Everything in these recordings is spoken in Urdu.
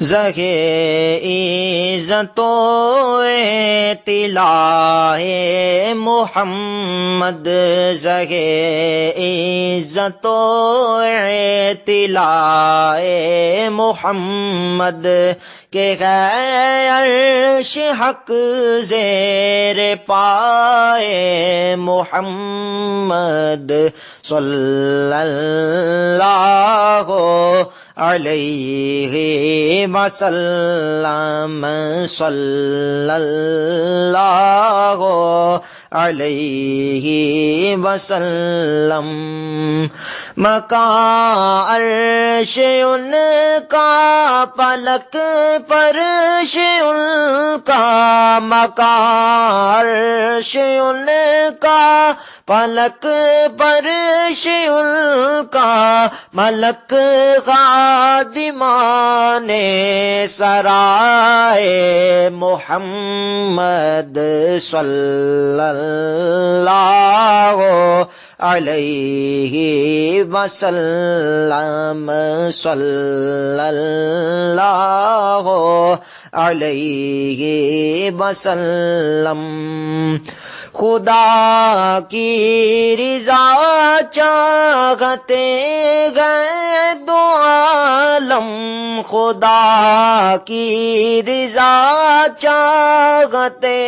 زہے عزت و اطلاع محمد، زہے عزت و اطلاع محمد، کہ ہے عرش حق زیر پائے محمد، صلی اللہ علیہ وسلم، صلی اللہ علیہ وسلم۔ مکان عرش ان کا، فلک فرش ان کا، مکان عرش ان کا، فلک فرش ان کا، ملک خادمان سرائے محمد، صلی اللہ علیہ وسلم، صلی اللہ علیہ وسلم۔ خدا کی رضا چاہتے گئے دو عالم، خدا کی رضا چاہتے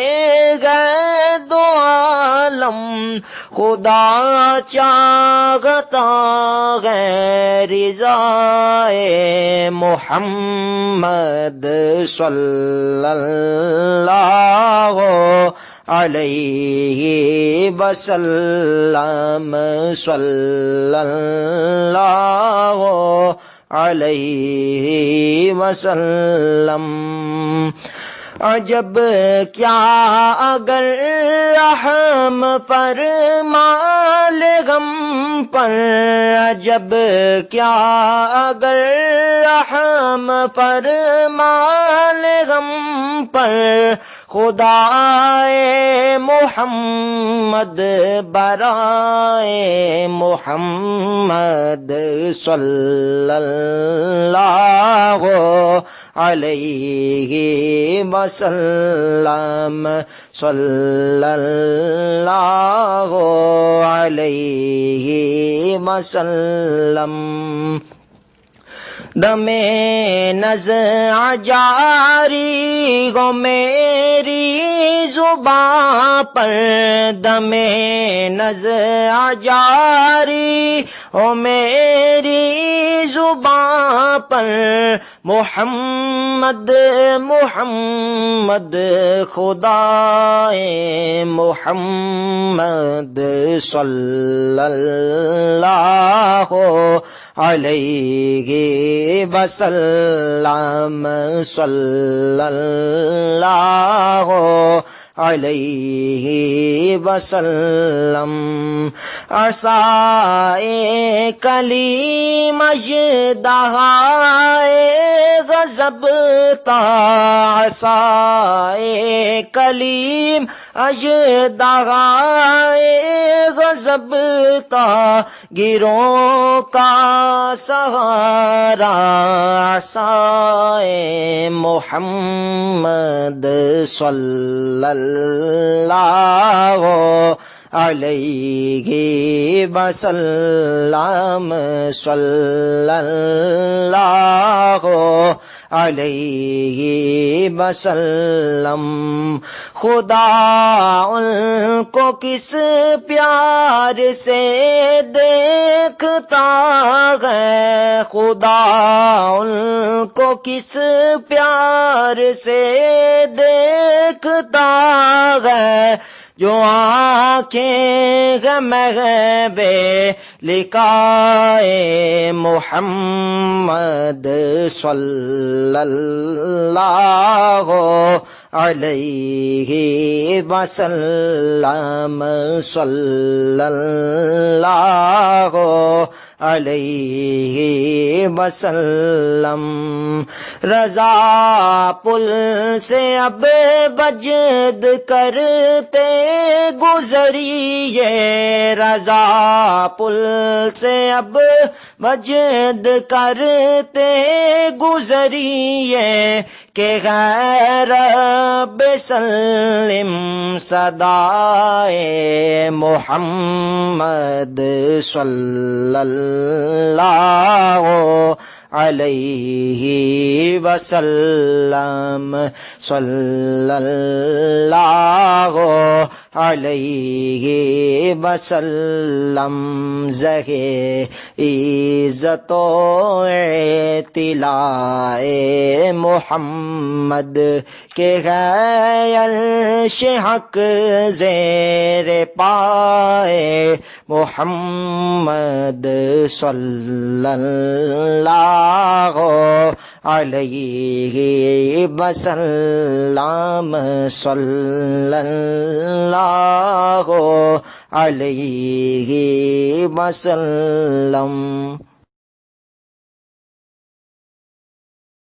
گئے دو عالم، خدا چاہتا ہے رضا محمد، صلی اللہ علیہ وسلم، صلی اللہ علیہ وسلم۔ عجب کیا اگر رحم فرمال غم پر، عجب کیا اگر رحم فرمال غم پر، خدائے محمد برائے محمد، صلی اللہ علیہ وسلم، صلی اللہ علیہ وسلم۔ دم نزع جاری ہو میری زباں پر، دم نزع جاری ہو میری زباں پر، محمد محمد خدائے محمد، صلی اللہ علیہ وسلم، صلی اللہ علیہ وسلم۔ عصائے کلیم اژدہائے غضب تا، عصائے کلیم اژدہائے غضب تا، گروہ کا سہارا عصائے محمد، صلی اللہ علیہ وسلم، صلی اللہ علیہ وسلم۔ خدا ان کو کس پیار سے دیکھتا ہے، خدا ان کو کس پیار سے دیکھتا ہے، جو آنکھیں غمغب لقائے محمد، صلی اللہ علیہ وسلم، صلی اللہ علیہ وسلم۔ رضا پل سے اب بجد کرتے گزریے، رضا پل سے اب بجد کرتے گزریے، کہ غیر رب سلم صدائے محمد صلی اللہ علیہ وسلم، صلی اللہ علیہ وسلم، زہے عزت و اطلاع محمد، کہ ہے عرش حق زیر پائے محمد صلی اللہ علیہ وسلم، صلی اللہ علیہ وسلم۔